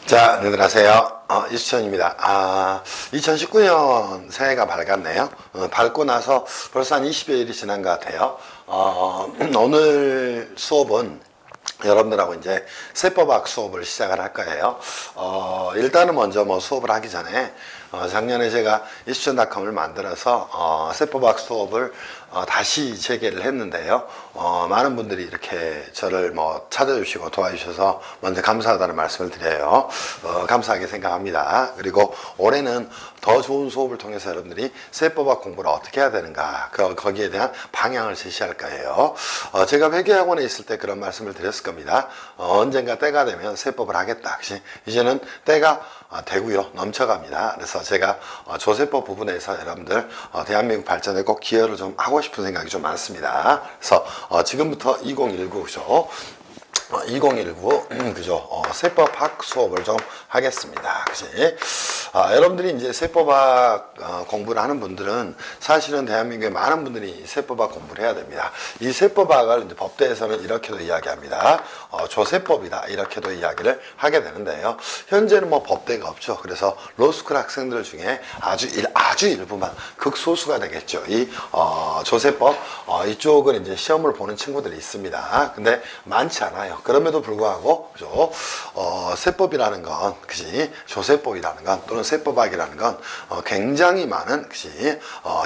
자, 안녕하세요. 이수천입니다. 2019년 새해가 밝았네요. 밝고 나서 벌써 한 20여일이 지난 것 같아요. 오늘 수업은 여러분들하고 이제 세법학 수업을 시작을 할 거예요. 일단은 먼저 수업을 하기 전에 작년에 제가 이수천닷컴을 만들어서 세법학 수업을 다시 재개를 했는데요. 많은 분들이 이렇게 저를 찾아주시고 도와주셔서 먼저 감사하다는 말씀을 드려요. 감사하게 생각합니다. 그리고 올해는 더 좋은 수업을 통해서 여러분들이 세법학 공부를 어떻게 해야 되는가, 거기에 대한 방향을 제시할 거예요. 제가 회계학원에 있을 때 그런 말씀을 드렸을 겁니다. 언젠가 때가 되면 세법을 하겠다. 이제는 때가 되고요, 넘쳐갑니다. 그래서 제가 조세법 부분에서 여러분들 대한민국 발전에 꼭 기여를 좀 하고 싶은 생각이 좀 많습니다. 그래서 지금부터 2019죠. 2019 그죠? 세법학 수업을 좀 하겠습니다. 그치? 여러분들이 이제 세법학 공부를 하는 분들은 사실은 대한민국에 많은 분들이 세법학 공부를 해야 됩니다. 이 세법학을 이제 법대에서는 이렇게도 이야기합니다. 조세법이다, 이렇게도 이야기를 하게 되는데요. 현재는 법대가 없죠. 그래서 로스쿨 학생들 중에 아주 일부만, 극소수가 되겠죠. 이 조세법 이쪽은 이제 시험을 보는 친구들이 있습니다. 근데 많지 않아요. 그럼에도 불구하고 그죠? 세법이라는 건, 그지? 조세법이라는 건, 또는 세법학이라는 건 굉장히 많은, 그지?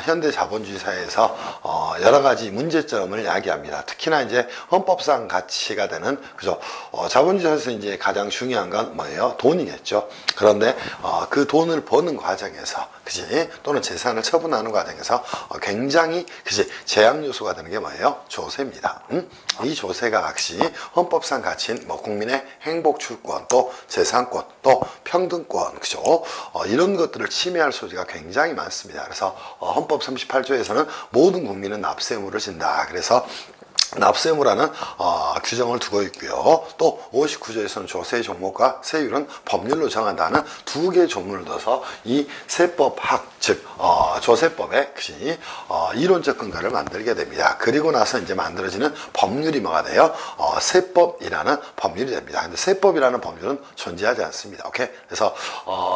현대 자본주의 사회에서 여러 가지 문제점을 야기합니다. 특히나 이제 헌법상 가치가 되는, 그죠? 자본주의 사회에서 이제 가장 중요한 건 뭐예요? 돈이겠죠. 그런데 그 돈을 버는 과정에서, 그지? 또는 재산을 처분하는 과정에서 굉장히, 그지? 제약 요소가 되는 게 뭐예요? 조세입니다. 이 조세가 역시 헌법상 가치인 국민의 행복 출권, 또 재산권, 또 평등권, 그죠? 이런 것들을 침해할 소지가 굉장히 많습니다. 그래서 헌법 38조에서는 모든 국민은 납세 의무를 진다. 그래서 납세 의무라는 규정을 두고 있고요. 또 59조에서는 조세 종목과 세율은 법률로 정한다는 두 개의 조문을 둬서 이 세법학, 즉 조세법의 이론적 근거를 만들게 됩니다. 그리고 나서 이제 만들어지는 법률이 뭐가 돼요? 세법이라는 법률이 됩니다. 근데 세법이라는 법률은 존재하지 않습니다. 오케이? 그래서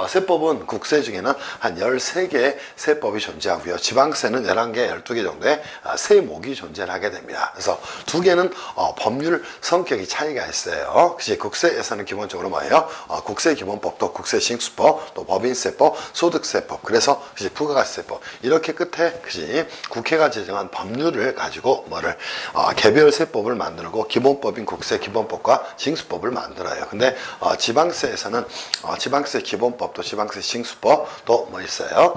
세법은 국세 중에는 한 13개의 세법이 존재하고요. 지방세는 11개, 12개 정도의 세목이 존재를 하게 됩니다. 그래서 두 개는 법률 성격이 차이가 있어요. 국세에서는 기본적으로 뭐예요? 국세기본법도 국세징수법, 또 법인세법, 소득세법, 그래서 부가가치세법, 이렇게 끝에 국회가 제정한 법률을 가지고 개별 세법을 만들고 기본법인 국세기본법과 징수법을 만들어요. 근데 지방세에서는 지방세 기본법도 지방세 징수법, 또 있어요?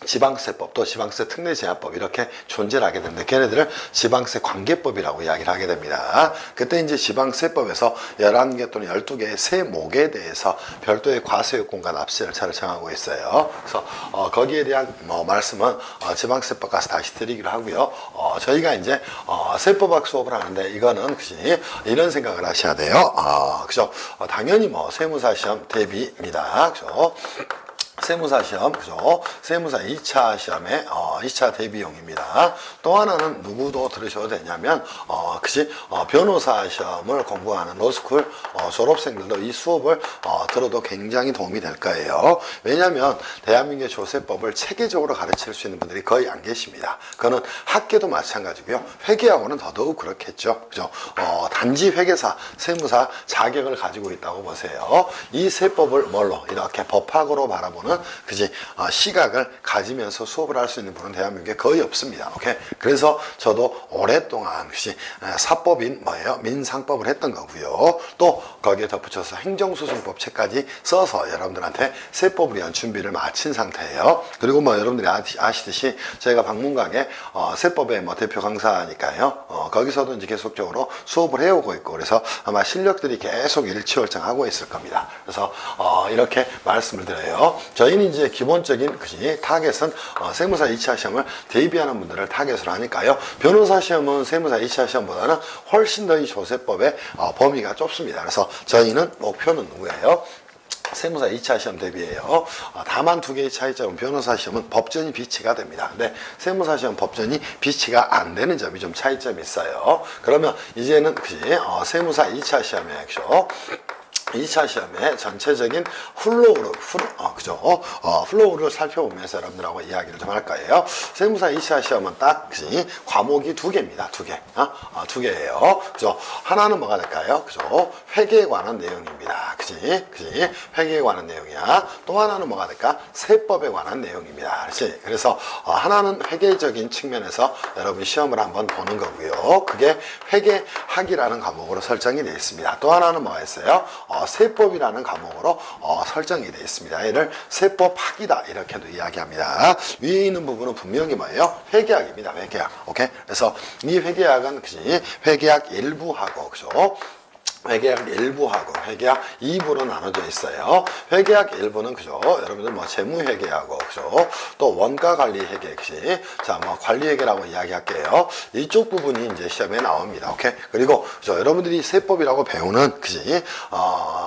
지방세법, 또 지방세 특례제한법, 이렇게 존재를 하게 되는데 걔네들을 지방세 관계법이라고 이야기를 하게 됩니다. 그때 이제 지방세법에서 11개 또는 12개의 세목에 대해서 별도의 과세요건과 납세 절차를 정하고 있어요. 그래서 거기에 대한 말씀은 지방세법 가서 다시 드리기로 하고요. 저희가 이제 세법학 수업을 하는데 이거는 이런 생각을 하셔야 돼요. 그죠? 당연히 세무사 시험 대비입니다. 그죠? 세무사 시험, 그죠? 세무사 2차 시험의 2차 대비용입니다. 또 하나는 누구도 들으셔도 되냐면, 변호사 시험을 공부하는 로스쿨 졸업생들도 이 수업을 들어도 굉장히 도움이 될 거예요. 왜냐하면 대한민국의 조세법을 체계적으로 가르칠 수 있는 분들이 거의 안 계십니다. 그거는 학계도 마찬가지고요. 회계학원은 더더욱 그렇겠죠. 그죠? 단지 회계사, 세무사 자격을 가지고 있다고 보세요. 이 세법을 뭘로? 이렇게 법학으로 바라보는 시각을 가지면서 수업을 할 수 있는 분은 대한민국에 거의 없습니다. 오케이? 그래서 저도 오랫동안 사법인 민상법을 했던 거고요. 또 거기에 덧붙여서 행정소송법 책까지 써서 여러분들한테 세법을 위한 준비를 마친 상태예요. 그리고 여러분들이 아시듯이 저희가 방문각에 세법의 대표 강사니까요. 거기서도 이제 계속적으로 수업을 해오고 있고, 그래서 아마 실력들이 계속 일취월장하고 있을 겁니다. 그래서 이렇게 말씀을 드려요. 저희는 이제 기본적인 타겟은 세무사 2차 시험을 대비하는 분들을 타겟으로 하니까요. 변호사 시험은 세무사 2차 시험보다는 훨씬 더 이 조세법의 범위가 좁습니다. 그래서 저희는 목표는 누구예요? 세무사 2차 시험 대비해요. 다만 두 개의 차이점은 변호사 시험은 법전이 비치가 됩니다. 근데 세무사 시험 법전이 비치가 안 되는 점이 좀 차이점이 있어요. 그러면 이제는 세무사 2차 시험이죠. 2차 시험의 전체적인 플로우를 살펴보면서 여러분들하고 이야기를 좀 할 거예요. 세무사 2차 시험은 딱 과목이 두 개입니다. 두 개예요. 그죠? 하나는 뭐가 될까요? 그죠? 회계에 관한 내용입니다. 그지? 회계에 관한 내용이야. 또 하나는 뭐가 될까? 세법에 관한 내용입니다. 그렇지? 그래서 하나는 회계적인 측면에서 여러분 시험을 한번 보는 거고요. 그게 회계학이라는 과목으로 설정이 되어 있습니다. 또 하나는 뭐가 있어요? 세법이라는 과목으로 설정이 되어 있습니다. 얘를 세법학이다 이렇게도 이야기합니다. 위에 있는 부분은 분명히 뭐예요? 회계학입니다. 회계학. 오케이? 그래서 이 회계학은 회계학 일부하고 그죠? 회계학 1부하고 회계학 2부로 나눠져 있어요. 회계학 1부는 그죠? 여러분들 뭐 재무회계하고 그죠? 또 원가관리회계 자, 뭐 관리회계라고 이야기할게요. 이쪽 부분이 이제 시험에 나옵니다. 오케이? 그리고 그죠? 여러분들이 세법이라고 배우는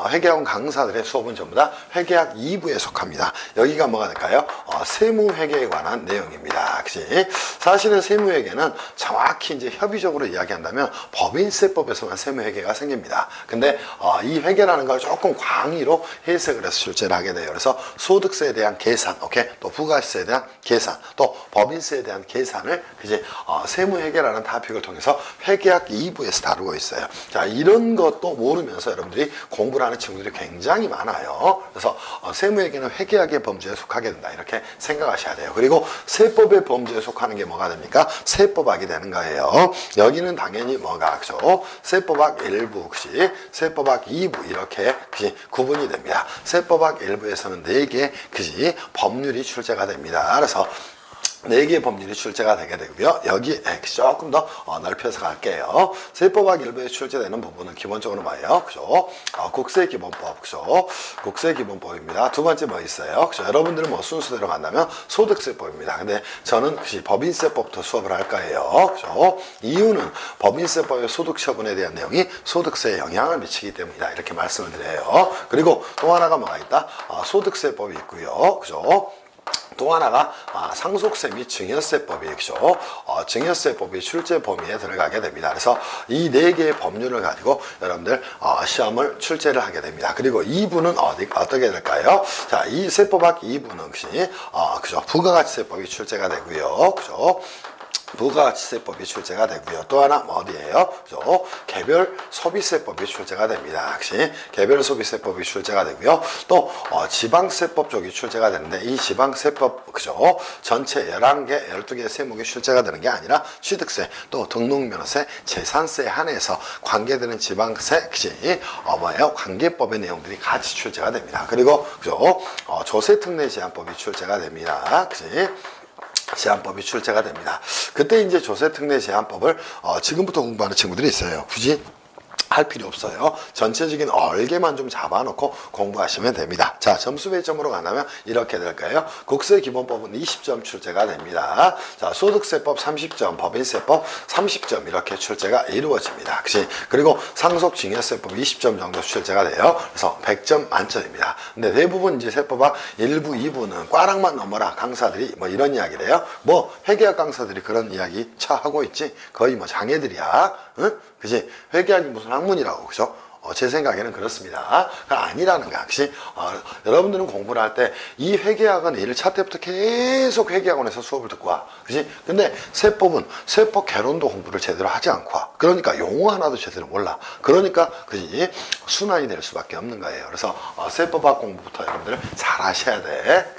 회계학원 강사들의 수업은 전부 다 회계학 2부에 속합니다. 여기가 뭐가 될까요? 세무회계에 관한 내용입니다. 사실은 세무회계는 정확히 이제 협의적으로 이야기한다면 법인세법에서만 세무회계가 생깁니다. 근데 이 회계라는 걸 조금 광의로 해석을 해서 출제를 하게 돼요. 그래서 소득세에 대한 계산, 오케이? 또 부가세에 대한 계산, 또 법인세에 대한 계산을 세무회계라는 토픽을 통해서 회계학 2부에서 다루고 있어요. 자, 이런 것도 모르면서 여러분들이 공부를 하는 친구들이 굉장히 많아요. 그래서 세무회계는 회계학의 범주에 속하게 된다 이렇게 생각하셔야 돼요. 그리고 세법의 범주에 속하는 게 뭐가 됩니까? 세법학이 되는 거예요. 여기는 당연히 뭐가 그죠? 세법학 1부 세법학 2부 이렇게 구분이 됩니다. 세법학 1부에서는 4개 법률이 출제가 됩니다. 그래서 4개의 법률이 출제가 되게 되고요. 여기 조금 더 넓혀서 갈게요. 세법학 1부에 출제되는 부분은 기본적으로 뭐예요? 그죠? 국세기본법, 그죠? 국세기본법입니다. 두 번째 뭐 있어요? 그죠? 여러분들은 뭐 순서대로 간다면 소득세법입니다. 근데 저는 법인세법부터 수업을 할 거예요. 그죠? 이유는 법인세법의 소득처분에 대한 내용이 소득세에 영향을 미치기 때문이다. 이렇게 말씀을 드려요. 그리고 또 하나가 뭐가 있다? 소득세법이 있고요. 그죠? 또 하나가 상속세 및 증여세법이죠. 증여세법이 출제 범위에 들어가게 됩니다. 그래서 이 4개의 법률을 가지고 여러분들 시험을 출제를 하게 됩니다. 그리고 2부는 어떻게 될까요? 자, 이 세법학 2부는 그죠? 부가가치세법이 출제가 되고요. 그죠? 부가가치세법이 출제가 되고요. 또 하나 어디예요? 개별 소비세법이 출제가 됩니다. 개별 소비세법이 출제가 되고요. 또 지방세법 쪽이 출제가 되는데 이 지방세법 그죠? 전체 11개, 12개 세목이 출제가 되는 게 아니라 취득세, 또 등록면허세, 재산세에 한해서 관계되는 지방세 관계법의 내용들이 같이 출제가 됩니다. 그리고 그죠? 조세특례제한법이 출제가 됩니다. 제한법이 출제가 됩니다. 그때 이제 조세특례제한법을 지금부터 공부하는 친구들이 있어요. 굳이 할 필요 없어요. 전체적인 얼개만 좀 잡아놓고 공부하시면 됩니다. 자, 점수 배점으로 간다면 이렇게 될까요? 국세기본법은 20점 출제가 됩니다. 자, 소득세법 30점, 법인세법 30점 이렇게 출제가 이루어집니다. 그리고 상속증여세법 20점 정도 출제가 돼요. 그래서 100점 만점입니다. 근데 대부분 이제 세법학 1부, 2부는 꽈락만 넘어라 강사들이 뭐 이런 이야기를 해요. 뭐 회계학 강사들이 그런 이야기 하고 있지. 거의 뭐 장애들이야. 응? 회계학이 무슨 학문이라고, 그죠? 제 생각에는 그렇습니다. 아니라는 거야. 여러분들은 공부를 할 때 이 회계학은 1차 때부터 계속 회계학원에서 수업을 듣고 와. 근데 세법은 세법 개론도 공부를 제대로 하지 않고 와. 그러니까 용어 하나도 제대로 몰라. 그러니까 순환이 될 수밖에 없는 거예요. 그래서 세법학 공부부터 여러분들 잘 하셔야 돼.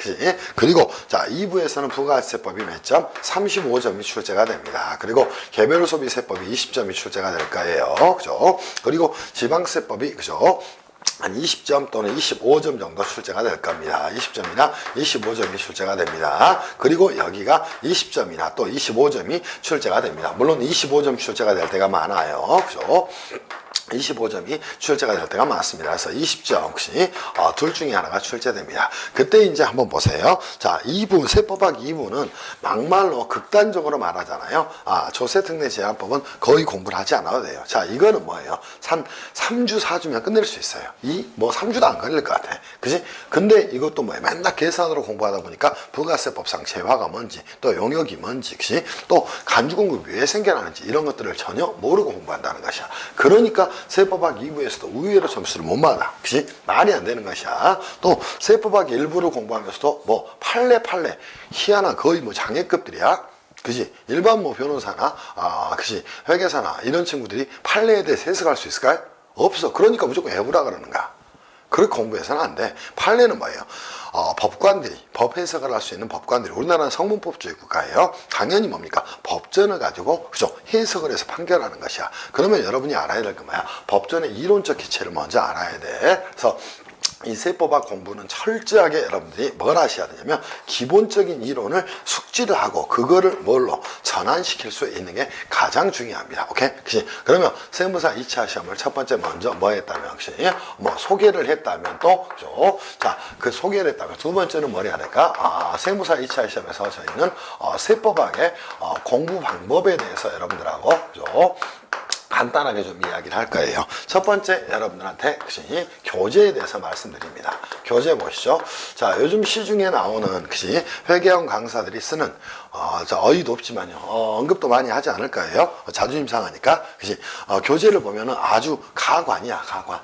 그리고 자, 2부에서는 부가세법이 몇 점? 35점이 출제가 됩니다. 그리고 개별소비세법이 20점이 출제가 될 거예요. 그죠? 그리고 지방세법이 그죠? 한 20점 또는 25점 정도 출제가 될 겁니다. 20점이나 25점이 출제가 됩니다. 그리고 여기가 20점이나 또 25점이 출제가 됩니다. 물론 25점 출제가 될 때가 많아요. 그죠? 25점이 출제가 될 때가 많습니다. 그래서 20점 혹시 둘 중에 하나가 출제됩니다. 그때 이제 한번 보세요. 자, 2부 세법학 2부는 막말로 극단적으로 말하잖아요. 조세특례제한법은 거의 공부를 하지 않아도 돼요. 자, 이거는 뭐예요? 3주 4주면 끝낼 수 있어요. 3주도 안 걸릴 것 같아. 근데 이것도 뭐예요? 맨날 계산으로 공부하다 보니까 부가세법상 재화가 뭔지, 또 용역이 뭔지, 또 간주공급이 왜 생겨나는지 이런 것들을 전혀 모르고 공부한다는 것이야. 그러니까 그러니까 세법학 2부에서도 의외로 점수를 못 받아. 그치? 말이 안 되는 것이야. 또 세법학 1부를 공부하면서도 뭐 판례 희한한 거의 뭐 장애급들이야. 그지? 일반 뭐 변호사나 그지? 회계사나 이런 친구들이 판례에 대해서 해석할 수 있을까요? 없어. 그러니까 무조건 해보라 그러는 거야. 그렇게 공부해서는 안 돼. 판례는 뭐예요? 법관들이, 법 해석을 할 수 있는 법관들이, 우리나라는 성문법주의 국가예요. 당연히 뭡니까? 법전을 가지고, 그죠? 해석을 해서 판결하는 것이야. 그러면 여러분이 알아야 될 건 뭐야? 법전의 이론적 기체를 먼저 알아야 돼. 그래서 이 세법학 공부는 철저하게 여러분들이 뭘 하셔야 되냐면 기본적인 이론을 숙지를 하고 그거를 뭘로 전환시킬 수 있는 게 가장 중요합니다. 오케이? 그치? 그러면 세무사 2차 시험을 첫 번째 먼저 뭐 했다면 혹시 뭐 소개를 했다면 또 그죠? 자, 그 소개를 했다면 두 번째는 뭘 해야 될까? 세무사 2차 시험에서 저희는 세법학의 공부 방법에 대해서 여러분들하고 그죠? 간단하게 좀 이야기를 할 거예요. 첫 번째 여러분들한테 그치 교재에 대해서 말씀드립니다. 교재 보시죠. 자, 요즘 시중에 나오는 그치 회계학 강사들이 쓰는 어이도 없지만요 언급도 많이 하지 않을 거예요. 자존심 상하니까. 그치 교재를 보면은 아주 가관이야. 가관.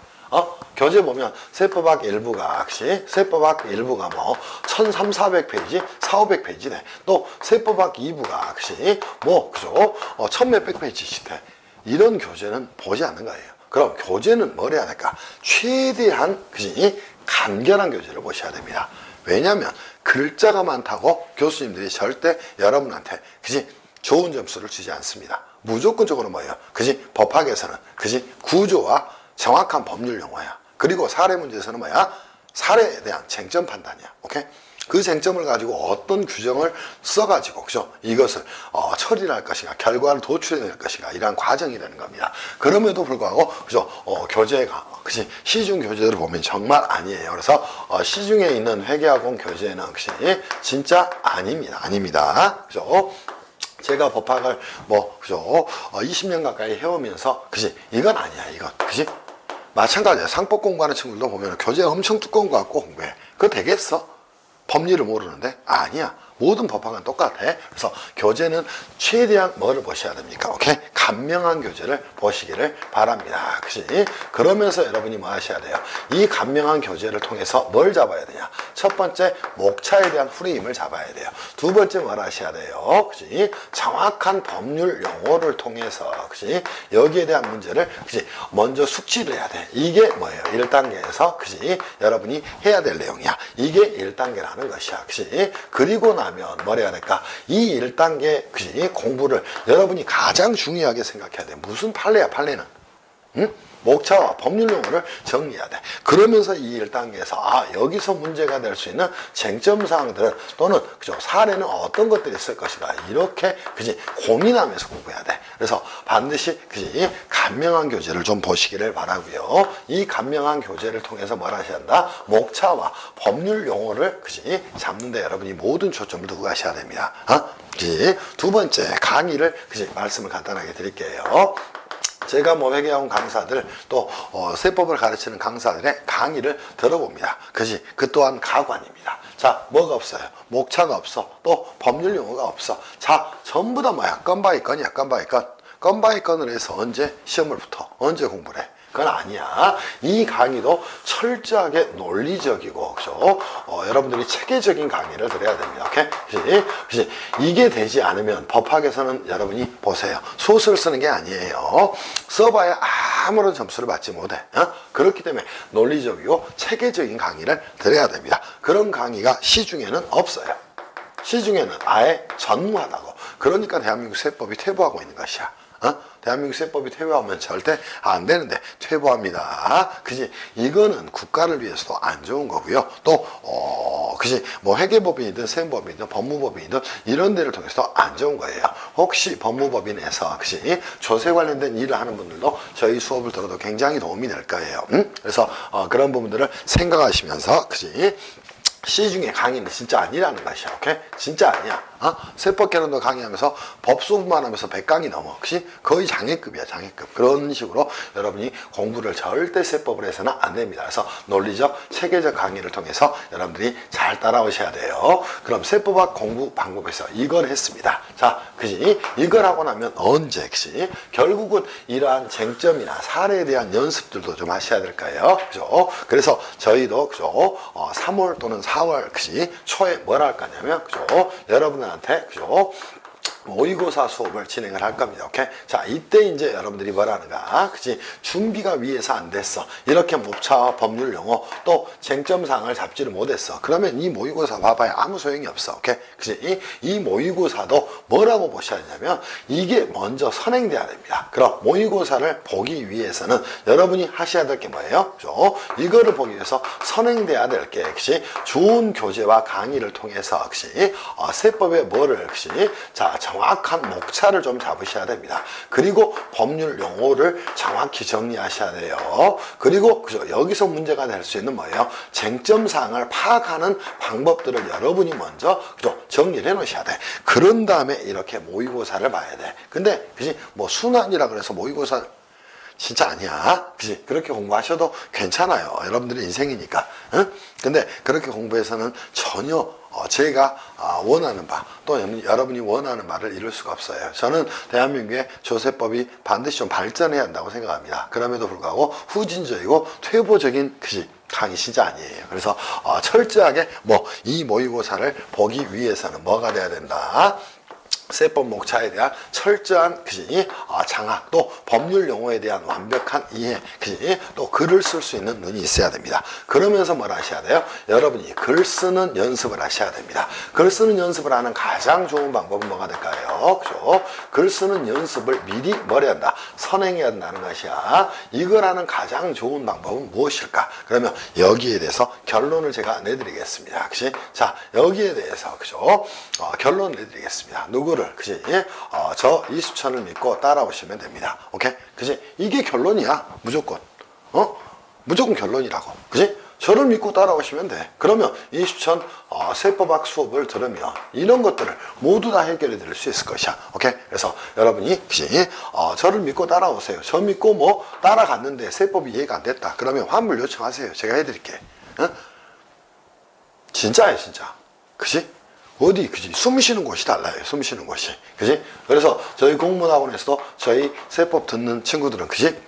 교재 보면 세법학 1부가 그치 세법학 1부가 뭐 1300~400페이지 400~500페이지네. 또 세법학 2부가 그치 뭐 그죠 1000몇백 페이지씩 돼. 이런 교재는 보지 않는 거예요. 그럼 교재는 뭘 해야 될까? 최대한 그지 간결한 교재를 보셔야 됩니다. 왜냐하면 글자가 많다고 교수님들이 절대 여러분한테 그지 좋은 점수를 주지 않습니다. 무조건적으로 뭐예요? 그지 법학에서는 그지 구조와 정확한 법률 용어야. 그리고 사례 문제에서는 뭐야? 사례에 대한 쟁점 판단이야. 오케이? 그 쟁점을 가지고 어떤 규정을 써가지고 그죠? 이것을 처리를 할 것인가, 결과를 도출해낼 것인가 이러한 과정이 되는 겁니다. 그럼에도 불구하고 그죠? 교재가 그치 시중 교재들을 보면 정말 아니에요. 그래서 시중에 있는 회계학원 교재는 혹시 진짜 아닙니다. 그죠? 제가 법학을 뭐 그죠? 20년 가까이 해오면서 그치 이건 아니야. 이건 그치? 마찬가지야. 상법 공부하는 친구들도 보면 교재가 엄청 두꺼운 거 갖고 공부해. 그거 되겠어? 법리를 모르는데? 아니야. 모든 법학은 똑같아. 그래서 교재는 최대한 뭐를 보셔야 됩니까? 오케이? 간명한 교재를 보시기를 바랍니다. 그치? 그러면서 여러분이 뭐 하셔야 돼요? 이 간명한 교재를 통해서 뭘 잡아야 되냐? 첫 번째, 목차에 대한 프레임을 잡아야 돼요. 두 번째 뭘 하셔야 돼요? 그치? 정확한 법률 용어를 통해서, 그치? 여기에 대한 문제를, 그치? 먼저 숙지를 해야 돼. 이게 뭐예요? 1단계에서, 그치? 여러분이 해야 될 내용이야. 이게 1단계라는 것이야. 그치? 그리고 나면 뭘 해야 될까? 이 1단계 그치? 공부를 여러분이 가장 중요하게 생각해야 돼. 무슨 판례야, 판례는? 응? 목차와 법률 용어를 정리해야 돼. 그러면서 이 1단계에서 여기서 문제가 될 수 있는 쟁점 사항들은 또는 그죠? 사례는 어떤 것들이 있을 것인가 이렇게 그지 고민하면서 공부해야 돼. 그래서 반드시 그지 간명한 교재를 좀 보시기를 바라고요. 이 간명한 교재를 통해서 뭘 하셔야 한다? 목차와 법률 용어를 그지 잡는데 여러분이 모든 초점을 두고 가셔야 됩니다. 그지? 두 번째 강의를 그지 말씀을 간단하게 드릴게요. 제가 뭐 회계학원 강사들 또 세법을 가르치는 강사들의 강의를 들어봅니다. 그지? 그 또한 가관입니다. 자, 뭐가 없어요? 목차가 없어. 또 법률 용어가 없어. 자, 전부 다 뭐야? 건바이 건이야, 건바이 건. 건바이 건을 해서 언제 시험을 붙어? 언제 공부를 해? 그건 아니야. 이 강의도 철저하게 논리적이고, 그죠? 여러분들이 체계적인 강의를 들어야 됩니다. 오케이? 그치? 이게 되지 않으면 법학에서는 여러분이 보세요. 소설 쓰는 게 아니에요. 써봐야 아무런 점수를 받지 못해. 그렇기 때문에 논리적이고 체계적인 강의를 들어야 됩니다. 그런 강의가 시중에는 없어요. 시중에는 아예 전무하다고. 그러니까 대한민국 세법이 퇴보하고 있는 것이야. 대한민국 세법이 퇴보하면 절대 안 되는데 퇴보합니다. 그지? 이거는 국가를 위해서도 안 좋은 거고요. 또 그지? 뭐 회계법인이든 세무법인이든 법무법인이든 이런 데를 통해서도 안 좋은 거예요. 혹시 법무법인에서 그지? 조세 관련된 일을 하는 분들도 저희 수업을 들어도 굉장히 도움이 될 거예요. 그래서 그런 부분들을 생각하시면서 그지? 시중에 강의는 진짜 아니라는 것이야. 오케이? 진짜 아니야. 세법 개론도 강의하면서 법 수업만 하면서 100강이 넘어. 그치? 거의 장애급이야, 장애급. 그런 식으로 여러분이 공부를 절대 세법을 해서는 안 됩니다. 그래서 논리적, 체계적 강의를 통해서 여러분들이 잘 따라오셔야 돼요. 그럼 세법학 공부 방법에서 이걸 했습니다. 자, 그지? 이걸 하고 나면 언제, 그지? 결국은 이러한 쟁점이나 사례에 대한 연습들도 좀 하셔야 될까요? 그죠? 그래서 저희도, 그죠? 3월 또는 4월, 그지? 초에 뭘 할 거냐면, 그죠? 여러분한테, 그죠? 모의고사 수업을 진행을 할 겁니다. 오케이? 자, 이때 이제 여러분들이 뭐라는가? 그치? 준비가 위해서 안 됐어. 이렇게 목차와 법률 용어 또 쟁점사항을 잡지를 못했어. 그러면 이 모의고사 봐봐야 아무 소용이 없어. 오케이? 그치? 이 모의고사도 뭐라고 보셔야 되냐면 이게 먼저 선행돼야 됩니다. 그럼 모의고사를 보기 위해서는 여러분이 하셔야 될 게 뭐예요? 그죠? 이거를 보기 위해서 선행돼야 될 게, 그치? 좋은 교재와 강의를 통해서, 그치? 세법의 뭐를, 그치? 자, 정확한 목차를 좀 잡으셔야 됩니다. 그리고 법률 용어를 정확히 정리하셔야 돼요. 그리고 그죠? 여기서 문제가 될 수 있는 뭐예요? 쟁점사항을 파악하는 방법들을 여러분이 먼저 그죠? 정리를 해 놓으셔야 돼. 그런 다음에 이렇게 모의고사를 봐야 돼. 근데 그지? 뭐 순환이라 그래서 모의고사 진짜 아니야. 그지? 그렇게 공부하셔도 괜찮아요. 여러분들의 인생이니까. 응? 근데 그렇게 공부해서는 전혀 제가 원하는 바, 또 여러분이 원하는 바를 이룰 수가 없어요. 저는 대한민국의 조세법이 반드시 좀 발전해야 한다고 생각합니다. 그럼에도 불구하고 후진적이고 퇴보적인 그지? 강의 진짜 아니에요. 그래서 철저하게 이 모의고사를 보기 위해서는 뭐가 돼야 된다? 세법 목차에 대한 철저한 그지 장악, 또 법률 용어에 대한 완벽한 이해, 그지 또 글을 쓸 수 있는 눈이 있어야 됩니다. 그러면서 뭘 하셔야 돼요? 여러분이 글 쓰는 연습을 하셔야 됩니다. 글 쓰는 연습을 하는 가장 좋은 방법은 뭐가 될까요? 그죠? 글 쓰는 연습을 미리 뭘 해야 한다? 선행해야 한다는 것이야. 이걸 하는 가장 좋은 방법은 무엇일까? 그러면 여기에 대해서 결론을 제가 내드리겠습니다. 그지? 자, 여기에 대해서 그죠? 결론을 내드리겠습니다. 누구를? 그지? 저 이수천을 믿고 따라오시면 됩니다. 오케이? 그지? 이게 결론이야. 무조건. 무조건 결론이라고. 그지? 저를 믿고 따라오시면 돼. 그러면 이수천 세법학 수업을 들으면 이런 것들을 모두 다 해결해 드릴 수 있을 것이야. 오케이? 그래서 여러분이 그지? 저를 믿고 따라오세요. 저 믿고 따라갔는데 세법이 이해가 안 됐다. 그러면 환불 요청하세요. 제가 해드릴게. 진짜예요, 진짜. 그지? 어디, 그지? 숨 쉬는 곳이 달라요. 숨 쉬는 곳이. 그지? 그래서 저희 공무원학원에서도 저희 세법 듣는 친구들은, 그지?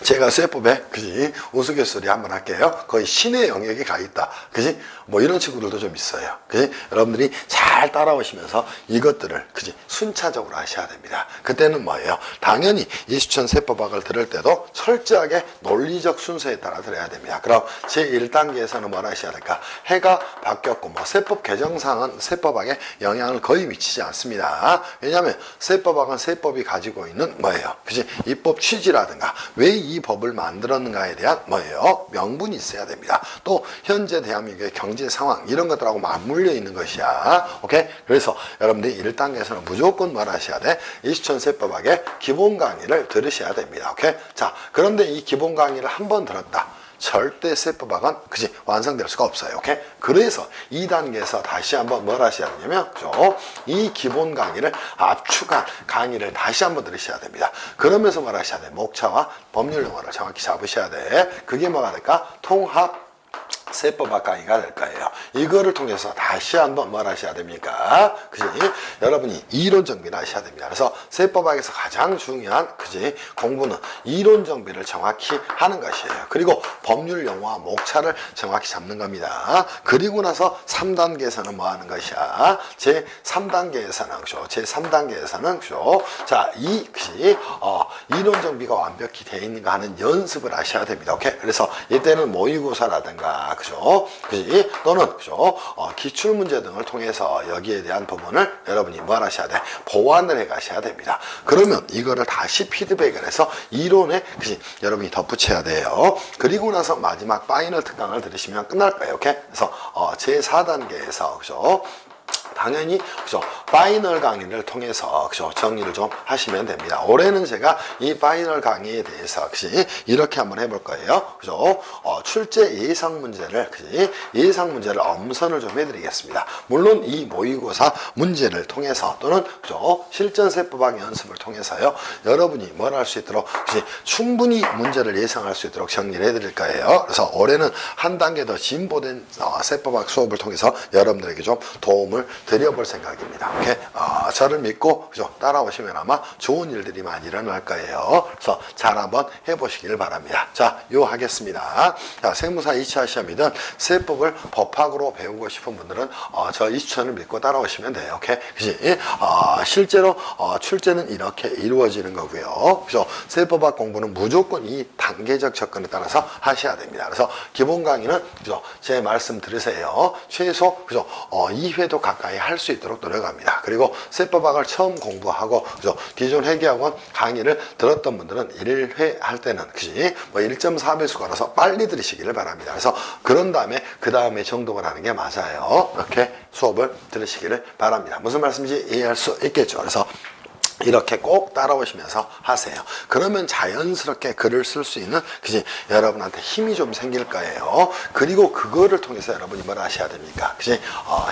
제가 세법에, 그지? 우스갯소리 한번 할게요. 거의 신의 영역에 가 있다. 그지? 이런 친구들도 좀 있어요. 그지? 여러분들이 잘 따라오시면서 이것들을, 그지? 순차적으로 하셔야 됩니다. 그때는 뭐예요? 당연히 이수천 세법학을 들을 때도 철저하게 논리적 순서에 따라 들어야 됩니다. 그럼 제1단계에서는 뭘 하셔야 될까? 해가 바뀌었고, 세법 개정상은 세법학에 영향을 거의 미치지 않습니다. 왜냐하면 세법학은 세법이 가지고 있는 뭐예요? 그지? 입법 취지라든가, 왜 이 법을 만들었는가에 대한 뭐예요? 명분이 있어야 됩니다. 또 현재 대한민국의 경제 상황 이런 것들하고 맞물려 있는 것이야. 오케이? 그래서 여러분들이 1단계에서는 무조건 뭘 하셔야 돼? 이수천 세법학의 기본 강의를 들으셔야 됩니다. 오케이? 자, 그런데 이 기본 강의를 한 번 들었다. 절대 세법학은 그지 완성될 수가 없어요. 오케이? 그래서 2단계에서 다시 한번 뭘 하셔야 되냐면 그죠? 이 기본 강의를 압축한 강의를 다시 한번 들으셔야 됩니다. 그러면서 뭘 하셔야 돼? 목차와 법률 용어를 정확히 잡으셔야 돼. 그게 뭐가 될까? 통합 세법학 강의가 될 거예요. 이거를 통해서 다시 한번 뭘 하셔야 됩니까? 그지? 여러분이 이론 정비를 하셔야 됩니다. 그래서 세법학에서 가장 중요한 그지? 공부는 이론 정비를 정확히 하는 것이에요. 그리고 법률 용어와 목차를 정확히 잡는 겁니다. 그리고 나서 3단계에서는 뭐 하는 것이야? 제 3단계에서는 그죠? 제 3단계에서는 그죠? 자, 그지? 이론 정비가 완벽히 되어 있는가 하는 연습을 하셔야 됩니다. 오케이? 그래서 이때는 모의고사라든가 그죠? 그지? 또는 그죠? 기출 문제 등을 통해서 여기에 대한 부분을 여러분이 뭘 하셔야 돼? 보완을 해 가셔야 됩니다. 그러면 이거를 다시 피드백을 해서 이론에 그지? 여러분이 덧붙여야 돼요. 그리고 나서 마지막 파이널 특강을 들으시면 끝날 거예요. 오케이? 그래서 제 4단계에서 그죠? 당연히 그죠? 파이널 강의를 통해서 그죠? 정리를 좀 하시면 됩니다. 올해는 제가 이 파이널 강의에 대해서 그지? 이렇게 한번 해볼 거예요. 그죠? 출제 예상 문제를 그지? 예상 문제를 엄선을 좀 해드리겠습니다. 물론 이 모의고사 문제를 통해서 또는 그죠? 실전 세법학 연습을 통해서요. 여러분이 뭘 할 수 있도록 그지? 충분히 문제를 예상할 수 있도록 정리를 해드릴 거예요. 그래서 올해는 한 단계 더 진보된 세법학 수업을 통해서 여러분들에게 좀 도움을 드려볼 생각입니다. 이렇게 저를 믿고 그죠? 따라오시면 아마 좋은 일들이 많이 일어날 거예요. 그래서 잘 한번 해보시길 바랍니다. 자, 요 하겠습니다. 자, 세무사 2차 시험이든 세법을 법학으로 배우고 싶은 분들은 저 이수천을 믿고 따라오시면 돼요. 오케이? 그지? 실제로 출제는 이렇게 이루어지는 거고요. 그죠? 세법학 공부는 무조건 이 단계적 접근에 따라서 하셔야 됩니다. 그래서 기본 강의는 그죠? 제 말씀 들으세요. 최소 그죠? 2회도 가까이 할 수 있도록 노력합니다. 그리고 세법학을 처음 공부하고 그죠? 기존 회계학원 강의를 들었던 분들은 1회 할 때는 그지? 뭐 1.4배수 걸어서 빨리 들으시기를 바랍니다. 그래서 그런 다음에 그 다음에 정독을 하는 게 맞아요. 이렇게 수업을 들으시기를 바랍니다. 무슨 말씀인지 이해할 수 있겠죠. 그래서 이렇게 꼭 따라오시면서 하세요. 그러면 자연스럽게 글을 쓸 수 있는 그지 여러분한테 힘이 좀 생길 거예요. 그리고 그거를 통해서 여러분이 뭘 하셔야 됩니까? 그지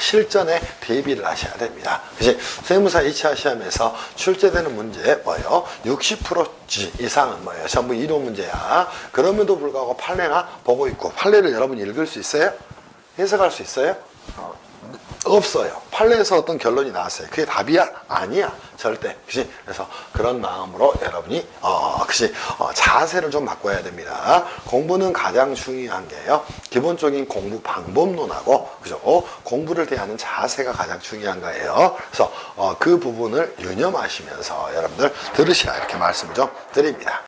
실전에 대비를 하셔야 됩니다. 그지 세무사 2차 시험에서 출제되는 문제 뭐예요? 60% 이상은 뭐예요? 전부 이론 문제야. 그럼에도 불구하고 판례나 보고 있고 판례를 여러분이 읽을 수 있어요? 해석할 수 있어요? 없어요. 판례에서 어떤 결론이 나왔어요. 그게 답이야? 아니야. 절대. 그치? 그래서 그런 마음으로 여러분이, 자세를 좀 바꿔야 됩니다. 공부는 가장 중요한 게요. 기본적인 공부 방법론하고, 그죠? 공부를 대하는 자세가 가장 중요한 거예요. 그래서 그 부분을 유념하시면서 여러분들 들으시라 이렇게 말씀을 좀 드립니다.